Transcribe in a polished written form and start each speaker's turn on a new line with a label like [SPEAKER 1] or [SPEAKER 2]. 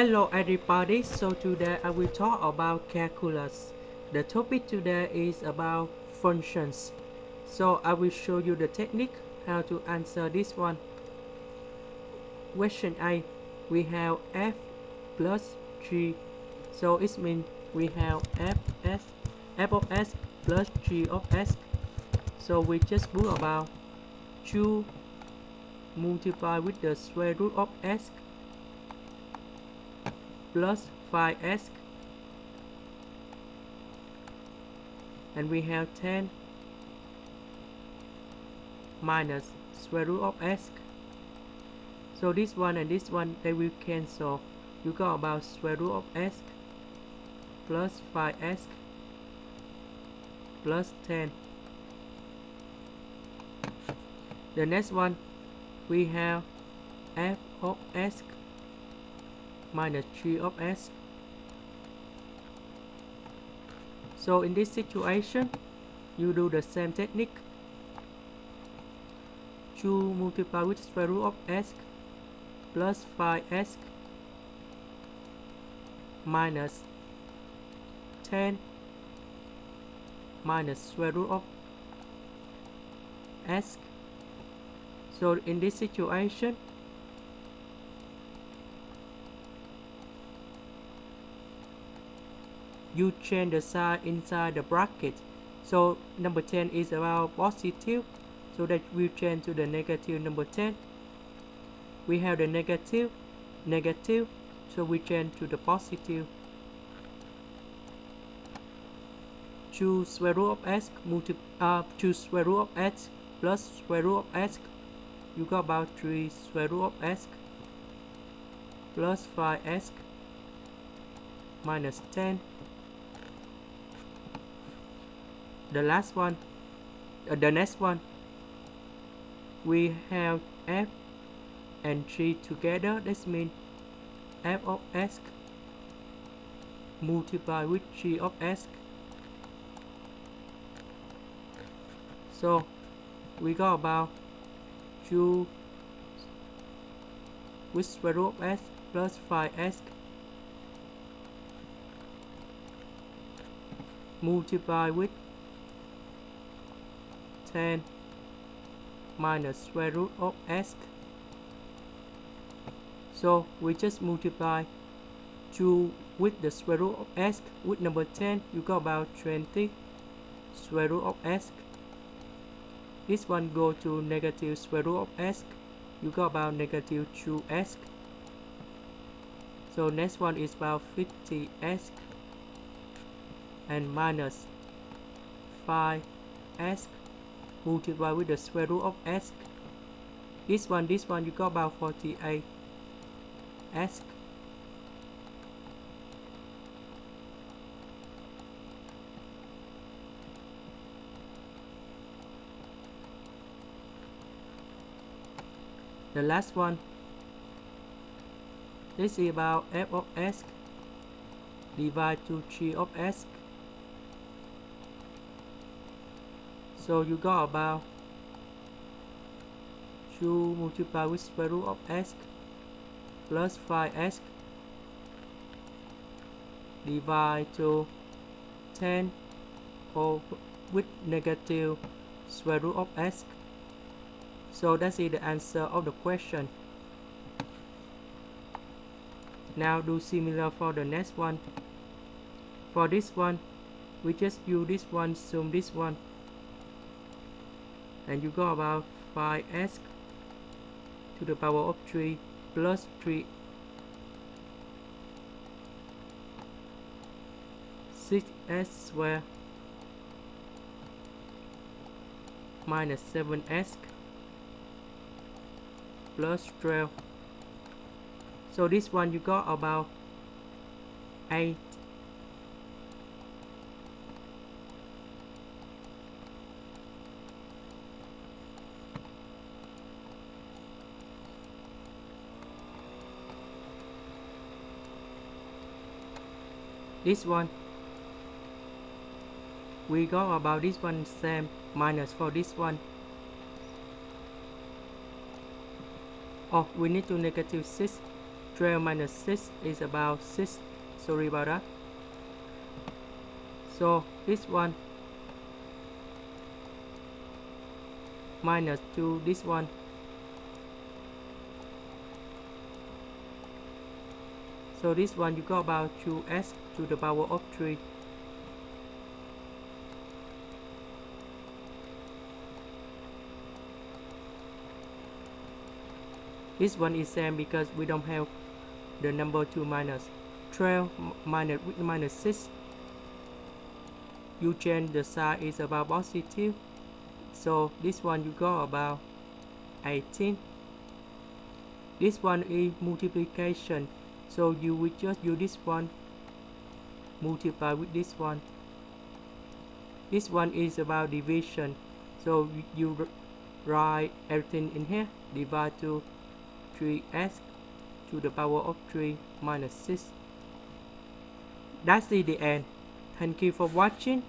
[SPEAKER 1] Hello everybody, so today I will talk about calculus. The topic today is about functions. So I will show you the technique how to answer this one. Question A, we have f plus g. So it means we have f of s plus g of s. So we just put about 2 multiply with the square root of s plus 5s, and we have 10 minus square root of s. So this one and this one, they will cancel. You got about square root of s plus 5s plus 10. The next one, we have f of s minus g of s. So in this situation, you do the same technique. 2 multiply with square root of s plus 5s minus 10 minus square root of s. So in this situation, you change the sign inside the bracket. So number 10 is about positive, so that will change to the negative number 10. We have the negative, so we change to the positive. 2 square root of s to square root of s plus square root of s, you got about 3 square root of s plus 5s minus 10. The next one, we have f and g together. This means f of s multiply with g of s. So we got about 2 with square root of s plus 5s multiply with 10 minus square root of s. So we just multiply 2 with the square root of s with number 10, you got about 20 square root of s. This one go to negative square root of s, you got about negative 2s. So next one is about 50s and minus 5s multiply with the square root of s. This one you got about 48s. The last one, this is about f of s divided to g of s. So you got about 2 multiply with square root of s plus 5s divide to 10 or with negative square root of s. So that's the answer of the question. Now do similar for the next one. For this one, we just use this one, sum this one, and you got about 5s to the power of 3 plus 3 6s squared minus 7s plus 12. So this one you got about 8. This one we got about this one same minus for this one. Oh, we need to negative 6 12 minus 6 is about 6. Sorry about that. So this one minus 2, this one. So this one you got about 2s to the power of 3. This one is same because we don't have the number 2 minus 12 minus 6. You change the sign is about positive. So this one you got about 18. This one is multiplication. So you will just use this one multiply with this one. This one is about division. So you write everything in here. Divide to 3s to the power of 3 minus 6. That's the end. Thank you for watching.